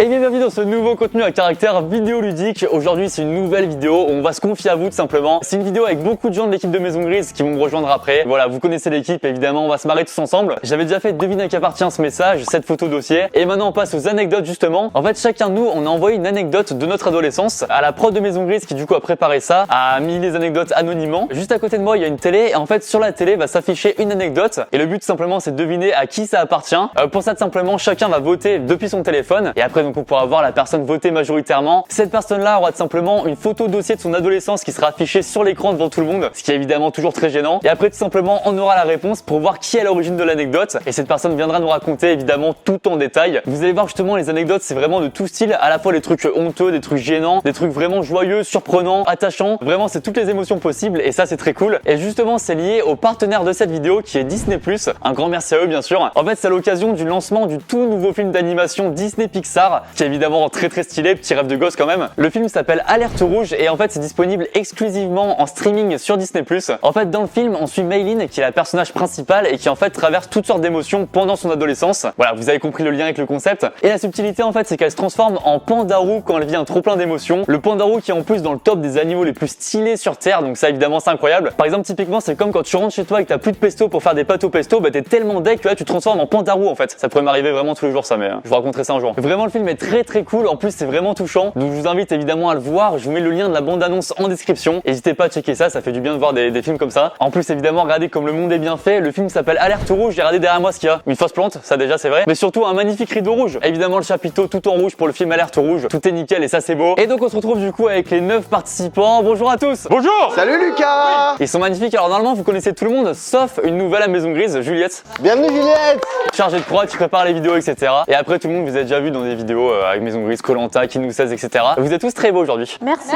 Et bien bienvenue dans ce nouveau contenu à caractère vidéoludique. Aujourd'hui c'est une nouvelle vidéo où on va se confier à vous tout simplement. C'est une vidéo avec beaucoup de gens de l'équipe de Maison Grise qui vont me rejoindre après. Voilà, vous connaissez l'équipe évidemment, on va se marrer tous ensemble. J'avais déjà fait deviner à qui appartient ce message, cette photo dossier. Et maintenant on passe aux anecdotes justement. En fait chacun de nous on a envoyé une anecdote de notre adolescence à la prod de Maison Grise qui du coup a préparé ça, a mis les anecdotes anonymement. Juste à côté de moi il y a une télé et en fait sur la télé va s'afficher une anecdote. Et le but tout simplement c'est de deviner à qui ça appartient. Pour ça tout simplement chacun va voter depuis son téléphone. Et après donc on pourra voir la personne votée majoritairement. Cette personne-là aura tout simplement une photo dossier de son adolescence qui sera affichée sur l'écran devant tout le monde, ce qui est évidemment toujours très gênant. Et après tout simplement on aura la réponse pour voir qui est à l'origine de l'anecdote et cette personne viendra nous raconter évidemment tout en détail. Vous allez voir justement les anecdotes c'est vraiment de tout style, à la fois les trucs honteux, des trucs gênants, des trucs vraiment joyeux, surprenants, attachants. Vraiment c'est toutes les émotions possibles et ça c'est très cool. Et justement c'est lié au partenaire de cette vidéo qui est Disney+. Un grand merci à eux bien sûr. En fait c'est à l'occasion du lancement du tout nouveau film d'animation Disney Pixar qui est évidemment très stylé, petit rêve de gosse quand même. Le film s'appelle Alerte Rouge et en fait c'est disponible exclusivement en streaming sur Disney+. En fait dans le film on suit Mayline qui est la personnage principale et qui en fait traverse toutes sortes d'émotions pendant son adolescence. Voilà, vous avez compris le lien avec le concept. Et la subtilité en fait c'est qu'elle se transforme en pandarou quand elle vit un trop plein d'émotions. Le pandarou qui est en plus dans le top des animaux les plus stylés sur terre, donc ça évidemment c'est incroyable. Par exemple typiquement c'est comme quand tu rentres chez toi et que t'as plus de pesto pour faire des pâtes au pesto, bah t'es tellement deg que là tu te transformes en pandarou en fait. Ça pourrait m'arriver vraiment tous les jours ça, mais je vous raconterai ça un jour. Vraiment le film est très cool, en plus c'est vraiment touchant, donc je vous invite évidemment à le voir. Je vous mets le lien de la bande-annonce en description. N'hésitez pas à checker ça, ça fait du bien de voir des films comme ça. En plus évidemment regardez comme le monde est bien fait. Le film s'appelle Alerte Rouge. J'ai regardé derrière moi ce qu'il y a, une fausse plante, ça déjà c'est vrai, mais surtout un magnifique rideau rouge. Évidemment le chapiteau tout en rouge pour le film Alerte Rouge, tout est nickel et ça c'est beau. Et donc on se retrouve du coup avec les 9 participants. Bonjour à tous. Bonjour. Salut Lucas. Ils sont magnifiques. Alors normalement vous connaissez tout le monde sauf une nouvelle à Maison Grise, Juliette. Bienvenue Juliette. Chargée de prod, qui prépare les vidéos etc. Et après tout le monde vous avez déjà vu dans des vidéos avec Maison Grise, Koh-Lanta, Qui nous 16 etc. Vous êtes tous très beaux aujourd'hui. Merci.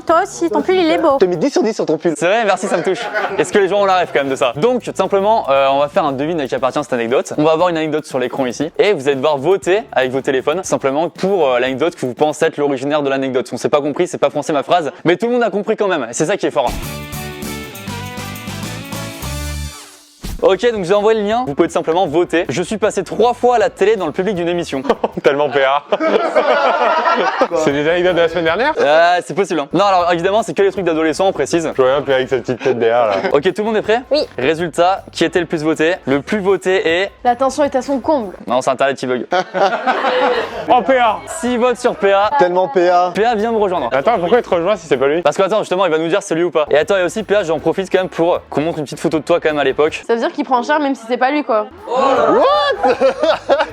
Toi aussi, ton pull il est beau. T'as mis 10 sur 10 sur ton pull. C'est vrai, merci, ça me touche. Est-ce que les gens ont la rêve quand même de ça? Donc tout simplement, on va faire un devine à qui appartient cette anecdote. On va avoir une anecdote sur l'écran ici et vous allez devoir voter avec vos téléphones simplement pour l'anecdote que vous pensez être l'originaire de l'anecdote. On s'est pas compris, c'est pas français ma phrase, mais tout le monde a compris quand même. C'est ça qui est fort. Ok, donc j'ai envoyé le lien, vous pouvez tout simplement voter. Je suis passé 3 fois à la télé dans le public d'une émission. Tellement PA. C'est des anecdotes de la semaine dernière? C'est possible hein. Non alors évidemment c'est que les trucs d'adolescents on précise. Je vois bien PA avec sa petite tête derrière là. Ok, tout le monde est prêt? Oui. Résultat, qui était le plus voté? Le plus voté est... La tension est à son comble. Non, c'est internet qui bug. Oh PA. 6 votes sur PA. Tellement PA. PA vient me rejoindre. Attends, pourquoi il te rejoint si c'est pas lui? Parce que attends, justement, il va nous dire c'est lui ou pas. Et attends, et aussi PA, j'en profite quand même pour qu'on montre une petite photo de toi quand même à l'époque. Ça veut dire qu'il prend cher même si c'est pas lui quoi.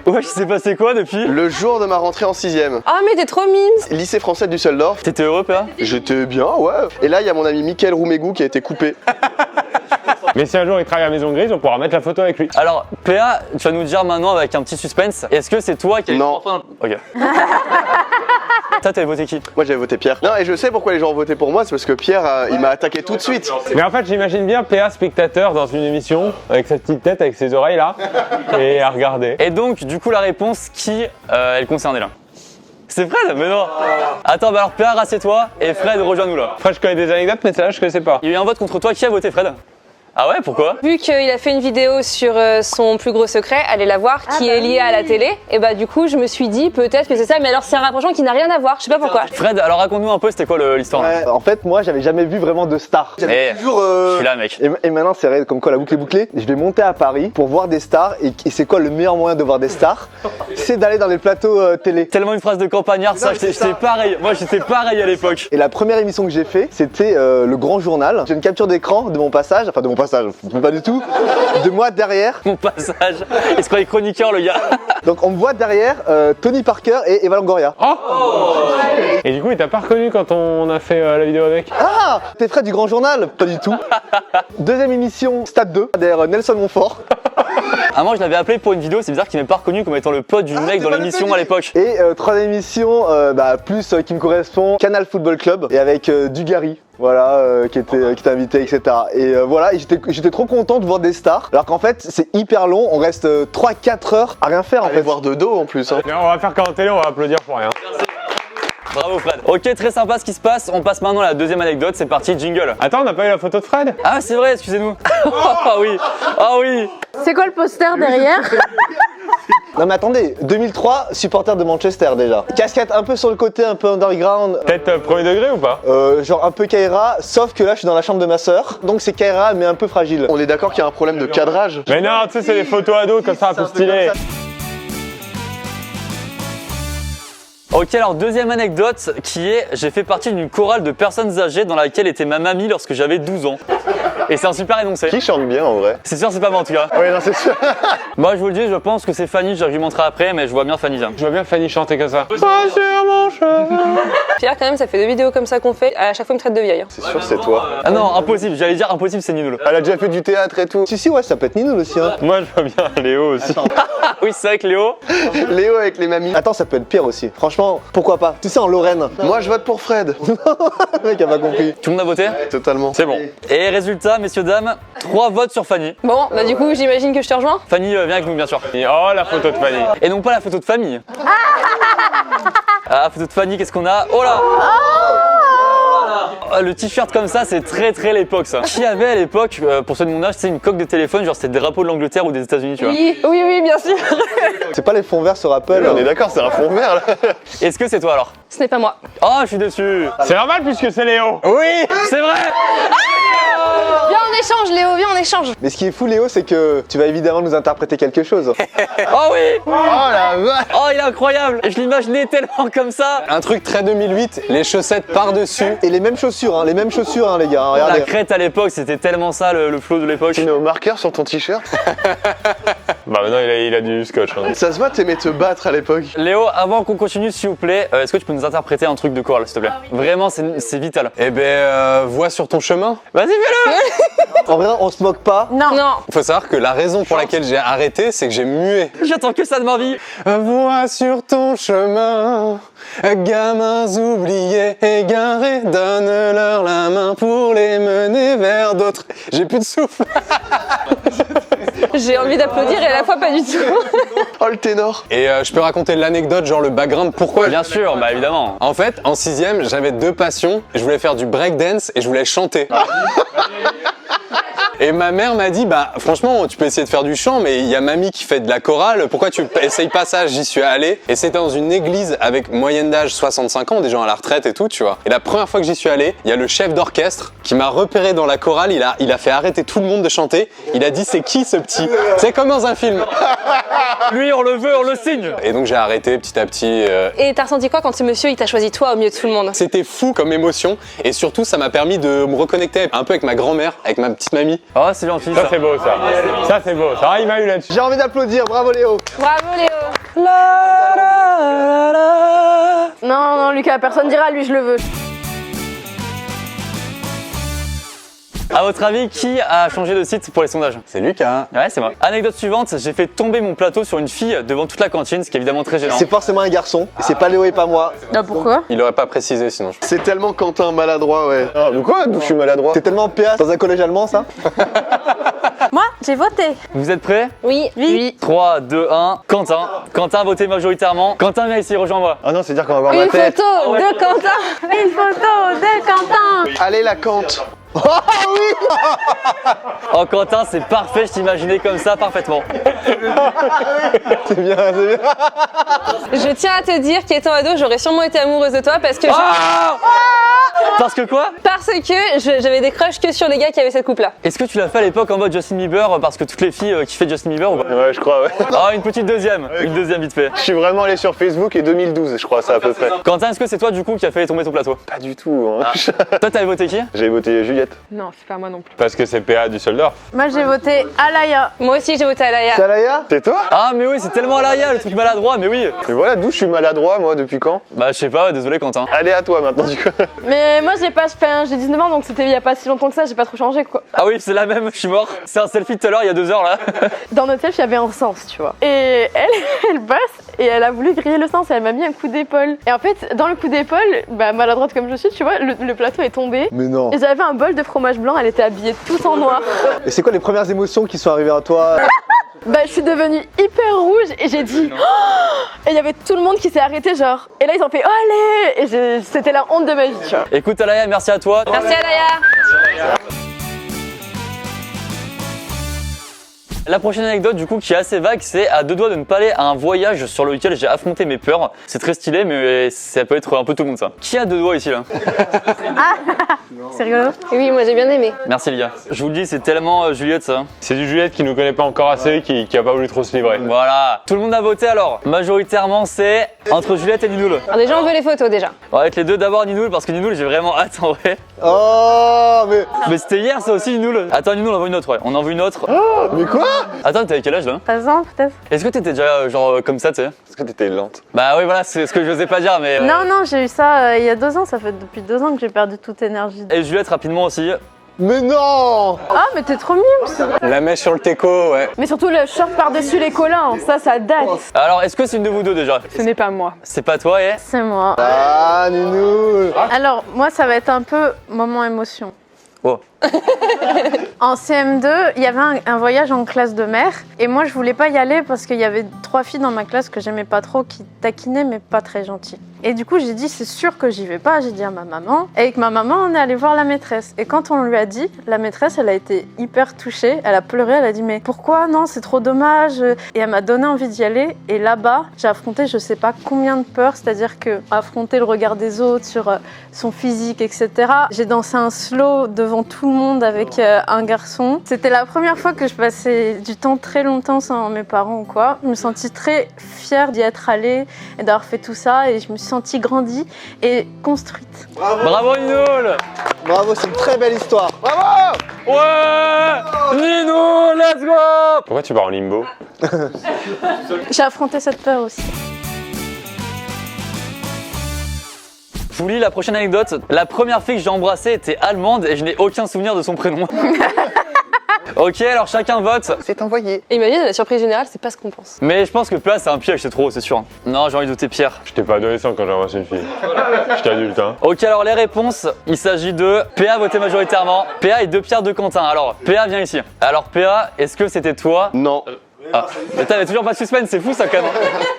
Ouais, il s'est passé quoi depuis? Le jour de ma rentrée en 6ème. Ah mais t'es trop mime. Lycée français du Düsseldorf. T'étais heureux PA? J'étais bien, ouais. Et là, il y a mon ami Mickaël Roumégou qui a été coupé. Mais si un jour il travaille à Maison Grise, on pourra mettre la photo avec lui. Alors, PA, tu vas nous dire maintenant avec un petit suspense, est-ce que c'est toi qui as eu Non. 3 fois dans le... Ok. Toi, t'avais voté qui? Moi, j'avais voté Pierre. Non, et je sais pourquoi les gens ont voté pour moi, c'est parce que Pierre, il m'a attaqué tout de suite. Mais en fait, j'imagine bien PA spectateur dans une émission avec sa petite tête, avec ses oreilles là, et à regarder. Et donc, du coup, la réponse, qui elle concernait là? C'est Fred? Mais non. Attends, bah alors PA, rassieds-toi et Fred, rejoins-nous là. Fred, je connais des anecdotes, mais celle-là, je connaissais pas. Il y a eu un vote contre toi, qui a voté Fred? Ah ouais, pourquoi? Vu qu'il a fait une vidéo sur son plus gros secret, allez la voir, qui est liée à la télé, et bah du coup je me suis dit peut-être que c'est ça, mais alors c'est un rapprochement qui n'a rien à voir, je sais pas pourquoi. Fred, alors raconte-nous un peu, c'était quoi l'histoire là? En fait, moi, j'avais jamais vu vraiment de stars. J'avais toujours. Je suis là, mec. Et maintenant, c'est vrai, comme quoi la boucle est bouclée. Je vais monter à Paris pour voir des stars. Et c'est quoi le meilleur moyen de voir des stars? C'est d'aller dans les plateaux télé. Tellement une phrase de campagnard, ça, j'étais pareil. Moi, j'étais pareil à l'époque. Et la première émission que j'ai fait, c'était le Grand Journal. J'ai une capture d'écran de mon passage, enfin de mon passage, pas du tout, de moi derrière. Mon passage. Il se croyait chroniqueur, le gars. Donc on me voit derrière Tony Parker et Eva Longoria. Oh. Et du coup, il t'a pas reconnu quand on a fait la vidéo avec? Ah, t'es Fred du Grand Journal? Pas du tout. Deuxième émission, Stade 2, derrière Nelson Montfort. Ah, moi, je l'avais appelé pour une vidéo, c'est bizarre qu'il m'ait pas reconnu comme étant le pote du mec dans l'émission à l'époque. Et troisième émission, qui me correspond, Canal Football Club, et avec Dugarry. Voilà, qui était invité, etc. Et voilà, et j'étais trop content de voir des stars. Alors qu'en fait, c'est hyper long, on reste 3-4 heures à rien faire en fait. Voir de dos en plus. Hein. Mais on va faire qu'en télé, on va applaudir pour rien. Bravo Fred. Ok, très sympa ce qui se passe. On passe maintenant à la deuxième anecdote. C'est parti, jingle. Attends, on n'a pas eu la photo de Fred? Ah, c'est vrai, excusez-nous. Ah oui, ah oui. C'est quoi le poster derrière? Non mais attendez, 2003, supporter de Manchester déjà. Casquette un peu sur le côté, un peu underground. Peut-être premier degré ou pas? Genre un peu Kaira, sauf que là je suis dans la chambre de ma sœur. Donc c'est Kaira mais un peu fragile. On est d'accord qu'il y a un problème de cadrage. Mais non, tu sais, c'est des photos ados comme ça, un peu stylées. Ok, alors deuxième anecdote qui est, j'ai fait partie d'une chorale de personnes âgées dans laquelle était ma mamie lorsque j'avais 12 ans. Et c'est un super énoncé. Qui chante bien en vrai? C'est sûr, c'est pas moi en tout cas. Oui, non, c'est sûr. Moi je vous le dis, je pense que c'est Fanny, j'argumenterai après, mais je vois bien Fanny. Je vois bien Fanny chanter comme ça. Pas sur mon chemin. Pierre, quand même, ça fait 2 vidéos comme ça qu'on fait. À chaque fois, il me traite de vieille. C'est sûr, c'est toi. Ah non, impossible, j'allais dire impossible, c'est Ninoul. Elle a déjà fait du théâtre et tout. Si ouais, ça peut être Ninoul aussi hein. Moi, je vois bien Léo aussi. Oui, c'est vrai que Léo. Léo avec les mamies. Attends, ça peut être pire aussi. Franchement, pourquoi pas? Tu sais, en Lorraine. Moi, je vote pour Fred. Le mec a pas compris. Tout le monde a voté? Totalement. C'est bon. Et résultat, messieurs, dames, 3 votes sur Fanny. Bon, bah du coup, j'imagine que je te rejoins. Fanny, viens avec nous, bien sûr. Et oh, la photo de Fanny. Et non pas la photo de famille. Ah, la photo de Fanny, qu'est-ce qu'on a? Oh là! Oh, le t-shirt comme ça, c'est très l'époque ça. Qui avait à l'époque, pour ceux de mon âge, c'est une coque de téléphone, genre c'était le drapeau de l'Angleterre ou des États-Unis, tu vois. Oui, bien sûr. C'est pas les fonds verts se rappellent. On est d'accord, c'est un fond vert là. Est-ce que c'est toi alors? Ce n'est pas moi. Oh, je suis déçu. C'est normal puisque c'est Léo. Oui. C'est vrai. Viens, on échange, Léo, viens, on échange. Mais ce qui est fou Léo, c'est que tu vas évidemment nous interpréter quelque chose. Oh oui. Oh la vache. Oh, il est incroyable. Je l'imaginais tellement comme ça. Un truc très 2008, les chaussettes par-dessus. Et les mêmes chaussures hein, les gars, hein, La regardez. crête à l'époque, c'était tellement ça le flow de l'époque. Tu mets au marqueur sur ton t-shirt. Bah maintenant, il a du scotch. Hein. Ça se voit, t'aimais te battre à l'époque. Léo, avant qu'on continue, s'il vous plaît, est-ce que tu peux nous interpréter un truc de chorale, s'il te plaît? Vraiment, c'est vital. Eh ben, vois sur ton chemin. Vas-y, fais-le. En vrai, on se moque pas. Non. Faut savoir que la raison pour laquelle j'ai arrêté, c'est que j'ai mué. J'attends que ça de ma vie. Vois sur ton chemin, gamins oubliés, égarés, donne-leur la main pour les mener vers d'autres. J'ai plus de souffle. J'ai envie d'applaudir et à la fois pas du tout. Oh le ténor. Et je peux raconter l'anecdote, genre le background, pourquoi. Bien sûr, bah évidemment. En fait, en 6ème, j'avais 2 passions. Je voulais faire du breakdance et je voulais chanter. Et ma mère m'a dit, bah franchement, tu peux essayer de faire du chant, mais il y a mamie qui fait de la chorale, pourquoi tu essayes pas ça? J'y suis allé, et c'était dans une église avec moyenne d'âge 65 ans, des gens à la retraite et tout, tu vois. Et la première fois que j'y suis allé, il y a le chef d'orchestre qui m'a repéré dans la chorale, il a fait arrêter tout le monde de chanter, il a dit, c'est qui ce petit? C'est comme dans un film. Lui, on le veut, on le signe. Et donc j'ai arrêté petit à petit. Et t'as ressenti quoi quand ce monsieur il t'a choisi toi au milieu de tout le monde? C'était fou comme émotion, et surtout ça m'a permis de me reconnecter un peu avec ma grand-mère, avec ma petite mamie. Oh, c'est gentil. Ça, c'est beau, ça. Ça, c'est beau. Ça, il m'a eu là-dessus. J'ai envie d'applaudir, bravo Léo. Bravo Léo. Non, Lucas, personne dira, lui, je le veux. À votre avis, qui a changé de site pour les sondages? C'est Lucas. Ouais, c'est moi. Anecdote suivante, j'ai fait tomber mon plateau sur une fille devant toute la cantine, ce qui est évidemment très gênant. C'est forcément un garçon, c'est pas Léo et pas moi. Ah, pourquoi? Il aurait pas précisé sinon. C'est tellement Quentin maladroit, ouais. Ah, de quoi? D'où je suis maladroit? C'est tellement PA dans un collège allemand ça. Moi, j'ai voté. Vous êtes prêts? Oui. 3, 2, 1, Quentin. Quentin a voté majoritairement. Quentin, viens ici, rejoins-moi. Ah non, c'est dire qu'on va voir ma Une tête. photo de Quentin. Une photo de Quentin. Allez la Cante. Oh, Quentin, c'est parfait, je t'imaginais comme ça parfaitement. C'est bien, c'est bien. Je tiens à te dire qu'étant ado, j'aurais sûrement été amoureuse de toi parce que Parce que quoi? parce que j'avais des crushs que sur les gars qui avaient cette coupe-là. Est-ce que tu l'as fait à l'époque en mode Justin Bieber parce que toutes les filles kiffaient Justin Bieber ou pas? Ouais, je crois, ouais. Ah, une petite deuxième vite fait. Je suis vraiment allé sur Facebook et 2012, je crois, ça à peu près. Quentin, est-ce que c'est toi du coup qui a fait tomber ton plateau? Pas du tout, hein. Toi, t'avais voté qui? J'ai voté Juliette. Non, c'est pas moi non plus. Parce que c'est PA du Düsseldorf. Moi, j'ai voté Alaya. Moi aussi, j'ai voté Alaya. Salaya. C'est toi? Ah, mais oui, c'est tellement Alaya, le truc maladroit, mais oui. Mais voilà, d'où je suis maladroit, moi, depuis quand? Bah, je sais pas, désolé Quentin. Allez à toi maintenant, du coup. Mais moi, j'ai 19 ans, donc c'était il y a pas si longtemps que ça, j'ai pas trop changé, quoi. Ah oui, c'est la même, je suis mort. C'est un selfie de tout à l'heure, il y a 2 heures là. Dans notre selfie, il y avait un sens, tu vois. Et elle bosse et elle a voulu griller le sens et elle m'a mis un coup d'épaule. Et en fait, dans le coup d'épaule, bah, maladroite comme je suis, tu vois, le plateau est tombé. Mais non. Et j'avais un bol de fromage blanc, elle était habillée tout en noir. Et c'est quoi les premières émotions qui sont arrivées à toi? Bah, je suis devenue hyper rouge et j'ai dit oh. Et il y avait tout le monde qui s'est arrêté, genre. Et là, ils ont fait allez. Et c'était la honte de ma vie, tu vois. Écoute Alaya, merci à toi. Merci Alaya. La prochaine anecdote du coup qui est assez vague, c'est à deux doigts de ne pas aller à un voyage sur lequel j'ai affronté mes peurs. C'est très stylé mais ça peut être un peu tout le monde ça. Qui a deux doigts ici là? C'est rigolo. Et oui, moi j'ai bien aimé. Merci les gars. Je vous le dis, c'est tellement Juliette ça. C'est du Juliette qui nous connaît pas encore assez, qui a pas voulu trop se livrer. Voilà. Tout le monde a voté alors. Majoritairement c'est entre Juliette et Ninoul. Alors déjà, on veut les photos déjà. On va avec les deux d'abord Ninoul parce que Ninoul j'ai vraiment hâte en vrai. Oh, Mais c'était hier ça aussi Ninoul. Attends Ninoul on en veut une autre ouais. On en veut une autre. mais quoi? Attends t'avais quel âge là? 13 ans peut-être. Est-ce que t'étais déjà genre comme ça tu sais? Est-ce que t'étais lente? Bah oui voilà c'est ce que je n'osais pas dire mais... Non, non, j'ai eu ça il y a 2 ans. Ça fait depuis 2 ans que j'ai perdu toute énergie. Et Juliette rapidement aussi. Mais non! Ah, mais t'es trop mimes. La mèche sur le teco, ouais. Mais surtout le short par-dessus les collants, ça date. Alors est-ce que c'est une de vous deux déjà? Ce n'est pas moi. C'est pas toi et... C'est moi. Ah, Ninoul! Alors, moi, ça va être un peu moment émotion. Oh. En CM2, il y avait un voyage en classe de mer et moi je voulais pas y aller parce qu'il y avait 3 filles dans ma classe que j'aimais pas trop qui taquinaient mais pas très gentilles. Et du coup j'ai dit c'est sûr que j'y vais pas, j'ai dit à ma maman. Et avec ma maman on est allé voir la maîtresse et quand on lui a dit, la maîtresse elle a été hyper touchée, elle a pleuré, elle a dit mais pourquoi non c'est trop dommage et elle m'a donné envie d'y aller et là-bas j'ai affronté je sais pas combien de peurs, c'est-à-dire que affronter le regard des autres sur son physique etc. J'ai dansé un slow devant tout le monde avec un garçon. C'était la première fois que je passais du temps très longtemps sans mes parents ou quoi. Je me sentis très fière d'y être allée et d'avoir fait tout ça et je me suis sentie grandie et construite. Bravo Ninoul. Bravo, c'est une très belle histoire. Bravo! Ouais Ninoul, let's go. Pourquoi tu pars en limbo? J'ai affronté cette peur aussi. Je vous lis la prochaine anecdote. La première fille que j'ai embrassée était allemande et je n'ai aucun souvenir de son prénom. Ok, alors chacun vote. C'est envoyé. Et imagine, la surprise générale, c'est pas ce qu'on pense. Mais je pense que Pla c'est un piège, c'est trop, c'est sûr. Non, j'ai envie de voter Pierre. J'étais pas adolescent quand j'ai embrassé une fille. J'étais adulte, hein. Ok, alors les réponses, il s'agit de PA voté majoritairement, PA et de Pierre de Quentin. Alors, PA viens ici. Alors PA, est-ce que c'était toi? Non. Ah, mais t'avais toujours pas de suspense, c'est fou ça quand même.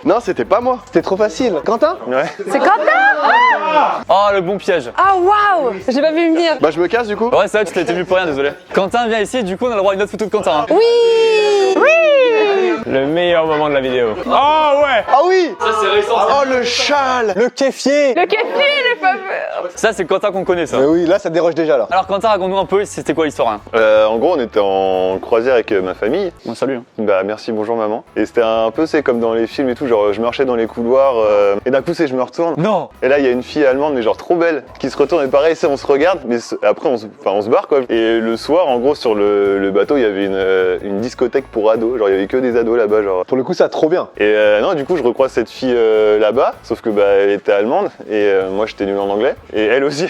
Non, c'était pas moi. C'était trop facile. Quentin? Ouais. C'est Quentin! Oh, le bon piège. Ah waouh! J'ai pas vu venir. Bah, je me casse du coup. Ouais, c'est vrai, tu t'es venu pour rien, désolé. Quentin, viens ici, du coup on a le droit à une autre photo de Quentin. Hein. Oui! Le meilleur moment de la vidéo. Oh ouais! Ah oui! Ça c'est récent. Oh, le châle! Le kéfier! Le kéfir, le fameux! Ça c'est Quentin qu'on connaît ça. Mais oui, là ça déroge déjà là. Alors Quentin, raconte-nous un peu, c'était quoi l'histoire hein? En gros, on était en croisière avec ma famille. Bon, salut. Bah, merci, bonjour maman. Et c'était un peu, c'est comme dans les films et tout, genre je marchais dans les couloirs et d'un coup, c'est je me retourne. Non. Et là, il y a une fille allemande, mais genre trop belle, qui se retourne et pareil, c'est on se regarde, mais après, on se barre quoi. Et le soir, en gros, sur le bateau, il y avait une discothèque pour ados, genre il y avait que des ados là-bas, genre. Pour le coup, ça trop bien. Et non, du coup, je recroise cette fille là-bas, sauf que bah, elle était allemande et moi, j'étais nul en anglais, et elle aussi.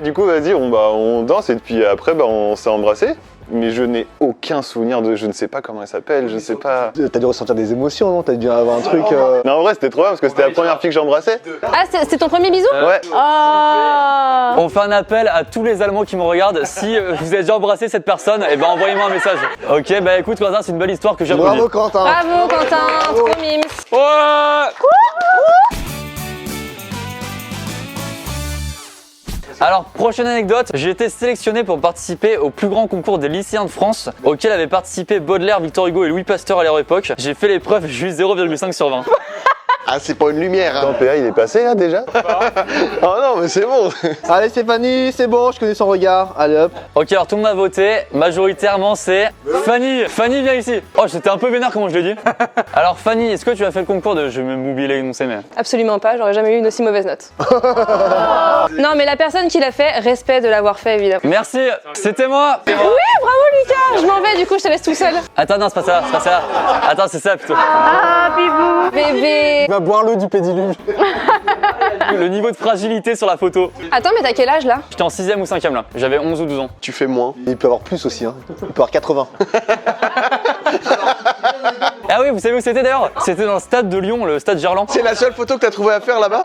Du coup, vas-y, on danse et puis après, bah, on s'est embrassés. Mais je n'ai aucun souvenir de, je ne sais pas comment elle s'appelle, je sais pas. T'as dû ressentir des émotions, non? T'as dû avoir un truc. Non, en vrai, c'était trop bien parce que c'était la première fille que j'embrassais. Ah, c'est ton premier bisou? Ouais. Oh! On fait un appel à tous les Allemands qui me regardent. Si vous avez déjà embrassé cette personne, et ben envoyez-moi un message. Ok, bah écoute, Quentin, c'est une belle histoire que j'ai Bravo applaudi. Quentin! Bravo Quentin, trop mimes. Ouais. Alors, prochaine anecdote, j'ai été sélectionné pour participer au plus grand concours des lycéens de France, auquel avaient participé Baudelaire, Victor Hugo et Louis Pasteur à leur époque. J'ai fait l'épreuve, j'ai eu 0,5 sur 20. Ah, c'est pas une lumière. Attends, PA, il est passé là déjà? Oh non, mais c'est bon. Allez Stéphanie, c'est bon, je connais son regard. Allez hop. Ok, alors tout le monde a voté, majoritairement c'est Fanny. Fanny, viens ici. Oh, j'étais un peu vénère comment je l'ai dit. Alors Fanny, est-ce que tu as fait le concours de... Je vais m'oublier l'énoncé mais... Absolument pas, j'aurais jamais eu une aussi mauvaise note. Non, mais la personne qui l'a fait, respect de l'avoir fait évidemment. Merci, c'était moi. Oui, bravo Lucas! Je m'en vais, du coup, je te laisse tout seul. Attends, non, c'est pas ça, c'est pas ça. Attends, c'est ça plutôt. Ah, bibou! Bébé! Va boire l'eau du pédiluve. Le niveau de fragilité sur la photo. Attends, mais t'as quel âge là? J'étais en 6ème ou 5ème là. J'avais 11 ou 12 ans. Tu fais moins. Il peut avoir plus aussi, hein. Il peut avoir 80. Ah oui, vous savez où c'était d'ailleurs? C'était dans le stade de Lyon, le stade Gerland. C'est la seule photo que t'as trouvé à faire là-bas?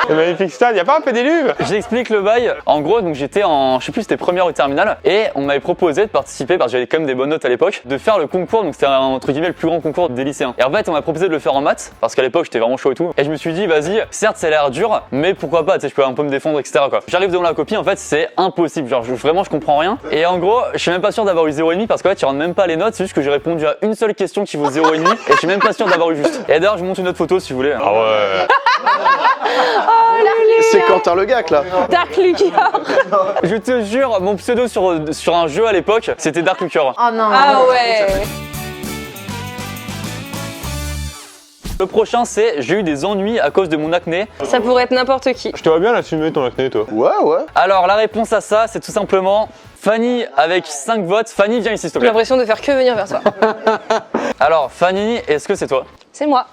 Le magnifique stade, y a pas un pédiluve? J'explique le bail. En gros, donc j'étais en, je sais plus, c'était première ou terminale, et on m'avait proposé de participer, parce que j'avais quand même des bonnes notes à l'époque, de faire le concours. Donc c'était entre guillemets le plus grand concours des lycéens. Et en fait, on m'a proposé de le faire en maths, parce qu'à l'époque j'étais vraiment chaud et tout. Et je me suis dit, vas-y, certes ça a l'air dur, mais pourquoi pas, tu sais, je peux un peu me défendre, etc. quoi. J'arrive devant la copie, en fait, c'est impossible. Genre, vraiment, je comprends rien. Et en gros, je suis même pas sûr d'avoir eu 0,5 parce qu'en fait, tu rentres même pas les notes, c'est juste que j'ai répondu à une seule question qui vaut 0,5 et je suis même pas sûr d'avoir eu juste. Et d'ailleurs, je vous montre une autre photo si vous voulez. Ah ouais. C'est Quentin Le Gac là. Dark Lucas. Je te jure, mon pseudo sur un jeu à l'époque, c'était Dark Lucas. Oh non. Ah ouais. Le prochain, c'est j'ai eu des ennuis à cause de mon acné. Ça pourrait être n'importe qui. Je te vois bien l'assumer ton acné, toi. Ouais, ouais. Alors, la réponse à ça, c'est tout simplement Fanny avec 5 votes. Fanny, viens ici, s'il te J'ai plaît. l'impression de faire que venir vers toi. Alors, Fanny, est-ce que c'est toi? C'est moi.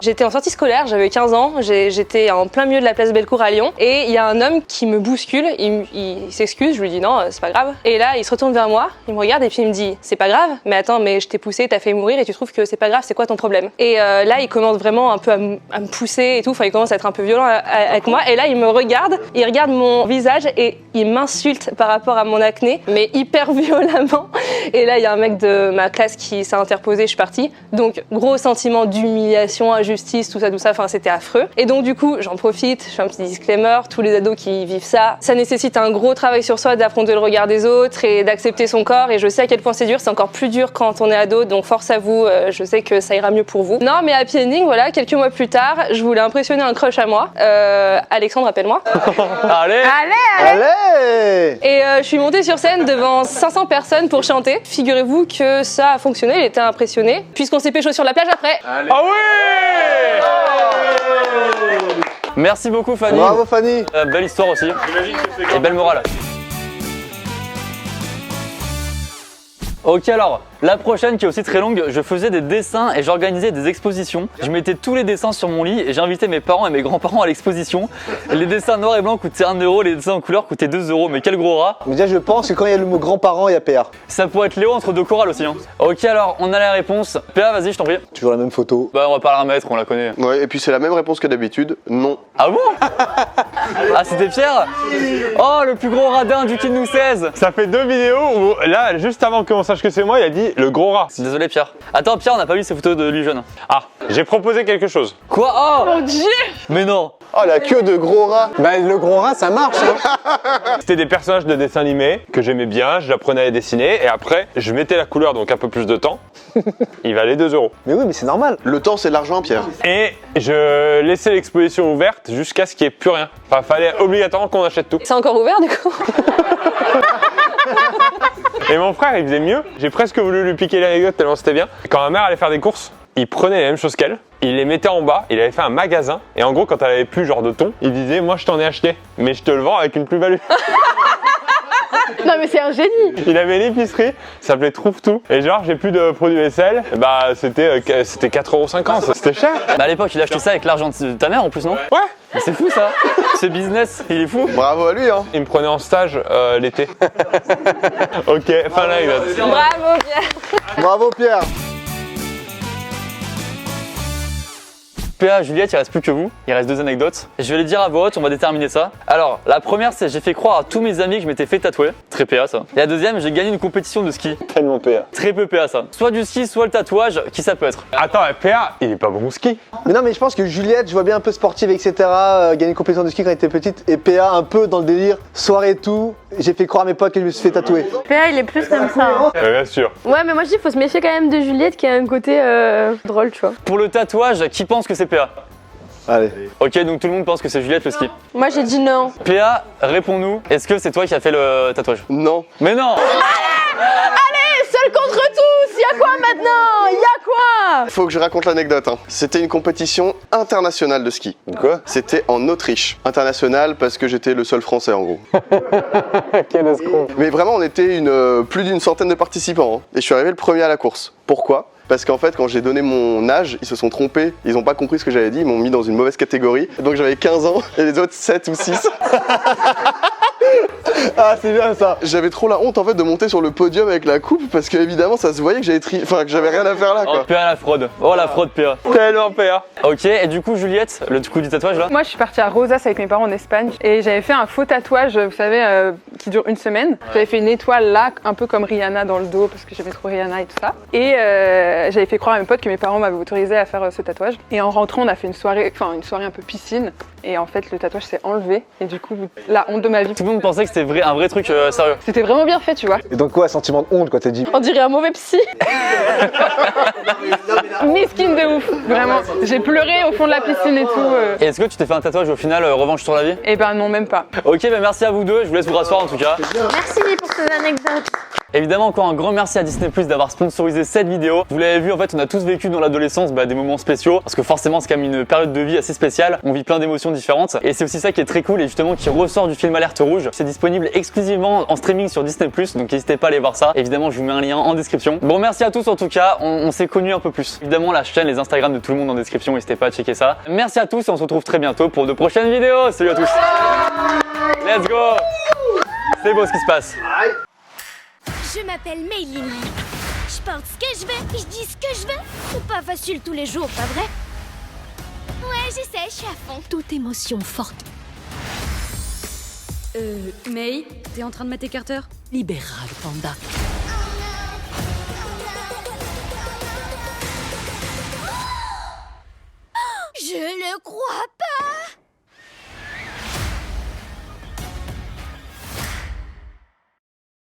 J'étais en sortie scolaire, j'avais 15 ans, j'étais en plein milieu de la place Bellecour à Lyon et il y a un homme qui me bouscule, il s'excuse, je lui dis non, c'est pas grave. Et là, il se retourne vers moi, il me regarde et puis il me dit c'est pas grave, mais attends, mais je t'ai poussé, t'as fait mourir et tu trouves que c'est pas grave, c'est quoi ton problème? Et là, il commence vraiment un peu à me pousser et tout, enfin il commence à être un peu violent avec moi et là, il me regarde, il regarde mon visage et il m'insulte par rapport à mon acné, mais hyper violemment. Et là, il y a un mec de ma classe qui s'est interposé, je suis partie. Donc, gros sentiment d'humiliation, injustice, tout ça, enfin c'était affreux. Et donc du coup, j'en profite, je fais un petit disclaimer, tous les ados qui vivent ça nécessite un gros travail sur soi, d'affronter le regard des autres et d'accepter son corps. Et je sais à quel point c'est dur, c'est encore plus dur quand on est ado, donc force à vous, je sais que ça ira mieux pour vous. Non, mais happy ending, voilà, quelques mois plus tard, je voulais impressionner un crush à moi. Alexandre, appelle-moi. Allez. Allez. Et je suis montée sur scène devant 500 personnes pour chanter. Figurez-vous que ça a fonctionné, il était impressionné, puisqu'on s'est pécho sur la plage après. Ah ouais. Merci beaucoup, Fanny. Bravo Fanny. Belle histoire aussi. Et belle morale. Ok, alors, la prochaine qui est aussi très longue, je faisais des dessins et j'organisais des expositions. Je mettais tous les dessins sur mon lit et j'invitais mes parents et mes grands-parents à l'exposition. Les dessins noirs et blancs coûtaient 1 €, les dessins en couleur coûtaient 2 €, mais quel gros rat. Mais déjà, je pense que quand il y a le mot grands-parents, il y a PA. Ça pourrait être Léo entre deux chorales aussi. Hein. Ok, alors, on a la réponse. PA, vas-y, je t'en prie. Toujours la même photo. Bah, on va pas la remettre, on la connaît. Ouais, et puis c'est la même réponse que d'habitude, non. Ah bon? Ah, c'était Pierre? Oh, le plus gros radin du Kid Nous 16. Ça fait 2 vidéos où, là, juste avant qu'on sache que c'est moi, il a dit le gros rat. Désolé, Pierre. Attends, Pierre, on n'a pas vu ces photos de lui jeune. Ah, j'ai proposé quelque chose. Quoi? Oh! Mon Dieu! Mais non! Oh, la queue de gros rat. Bah, le gros rat, ça marche. Hein. C'était des personnages de dessin animé que j'aimais bien, je l'apprenais à les dessiner et après, je mettais la couleur, donc un peu plus de temps. Il valait 2 €. Mais oui, mais c'est normal. Le temps, c'est de l'argent, Pierre. Et je laissais l'exposition ouverte jusqu'à ce qu'il n'y ait plus rien. Enfin, fallait obligatoirement qu'on achète tout. C'est encore ouvert du coup? Et mon frère, il faisait mieux. J'ai presque voulu lui piquer l'anecdote tellement c'était bien. Quand ma mère allait faire des courses, il prenait les mêmes choses qu'elle, il les mettait en bas, il avait fait un magasin, et en gros, quand elle avait plus genre de thon, il disait, moi je t'en ai acheté, mais je te le vends avec une plus-value. Non mais c'est un génie! Il avait l'épicerie, ça s'appelait Trouve Tout, et genre j'ai plus de produits vaisselle, bah c'était 4,50 €, c'était cher. Bah, à l'époque, il a acheté ça avec l'argent de ta mère en plus, non? Ouais. Mais c'est fou ça! Ce business, il est fou! Bravo à lui, hein. Il me prenait en stage l'été. Ok, fin l'anecdote. Bravo Pierre! Bravo Pierre. PA, Juliette, il reste plus que vous. Il reste 2 anecdotes. Je vais les dire à voix haute, on va déterminer ça. Alors, la première, c'est j'ai fait croire à tous mes amis que je m'étais fait tatouer. Très PA ça. Et la deuxième, j'ai gagné une compétition de ski. Tellement PA. Très peu PA ça. Soit du ski, soit le tatouage, qui ça peut être? Attends, PA, il est pas bon au ski. Mais non, mais je pense que Juliette, je vois bien un peu sportive, etc. Gagner une compétition de ski quand elle était petite. Et PA, un peu dans le délire, soirée et tout. J'ai fait croire à mes potes que je me suis fait tatouer. PA, il est plus comme ça. Hein. Bien sûr. Ouais mais moi je dis faut se méfier quand même de Juliette qui a un côté drôle tu vois. Pour le tatouage, qui pense que c'est PA? Allez. Ok, donc tout le monde pense que c'est Juliette le ski. Moi j'ai dit non. PA, réponds-nous. Est-ce que c'est toi qui as fait le tatouage? Non. Mais non! Seul contre tous! Y'a quoi maintenant? Y'a quoi? Faut que je raconte l'anecdote. Hein. C'était une compétition internationale de ski. Quoi? C'était en Autriche. Internationale parce que j'étais le seul français en gros. Quel escroc. Mais vraiment, on était plus d'une centaine de participants. Hein. Et je suis arrivé le premier à la course. Pourquoi? Parce qu'en fait, quand j'ai donné mon âge, ils se sont trompés. Ils n'ont pas compris ce que j'avais dit. Ils m'ont mis dans une mauvaise catégorie. Donc j'avais 15 ans et les autres 7 ou 6. Ah, c'est bien ça. J'avais trop la honte en fait de monter sur le podium avec la coupe parce que évidemment ça se voyait que que j'avais rien à faire là Oh, quoi. PA la fraude. Oh, la fraude, PA. Tellement PA. Ok, et du coup, Juliette, le coup du tatouage là? Moi, je suis partie à Rosas avec mes parents en Espagne et j'avais fait un faux tatouage, vous savez, qui dure une semaine. J'avais fait une étoile là, un peu comme Rihanna dans le dos parce que j'aimais trop Rihanna et tout ça. Et j'avais fait croire à mes potes que mes parents m'avaient autorisé à faire ce tatouage. Et en rentrant, on a fait une soirée un peu piscine. Et en fait, le tatouage s'est enlevé. Et du coup, la honte de ma vie. Tout le monde pensait que c'était un vrai truc sérieux. C'était vraiment bien fait, tu vois. Et donc, quoi, sentiment de honte, quoi, t'as dit? On dirait un mauvais psy. Mesquine de ouf, vraiment. J'ai pleuré au fond de la piscine et tout. Et est-ce que tu t'es fait un tatouage au final, revanche sur la vie? Eh ben non, même pas. Ok, bah merci à vous deux, je vous laisse vous rasseoir en tout cas. Merci pour ces anecdotes. Évidemment, encore un grand merci à Disney Plus d'avoir sponsorisé cette vidéo. Vous l'avez vu, en fait, on a tous vécu dans l'adolescence des moments spéciaux parce que forcément, c'est quand même une période de vie assez spéciale. On vit plein d'émotions différentes et c'est aussi ça qui est très cool et justement qui ressort du film Alerte Rouge. C'est disponible exclusivement en streaming sur Disney Plus, donc n'hésitez pas à aller voir ça. Évidemment, je vous mets un lien en description. Bon, merci à tous en tout cas, on s'est connus un peu plus. Évidemment, la chaîne, les Instagram de tout le monde en description, n'hésitez pas à checker ça. Merci à tous et on se retrouve très bientôt pour de prochaines vidéos. Salut à tous. Let's go. C'est beau ce qui se passe. Je m'appelle Mayline. Je porte ce que je veux, je dis ce que je veux. C'est pas facile tous les jours, pas vrai? Ouais, j'essaie, je suis à fond. Toute émotion forte. May, t'es en train de mater Carter? Libéra le panda. Je le crois pas.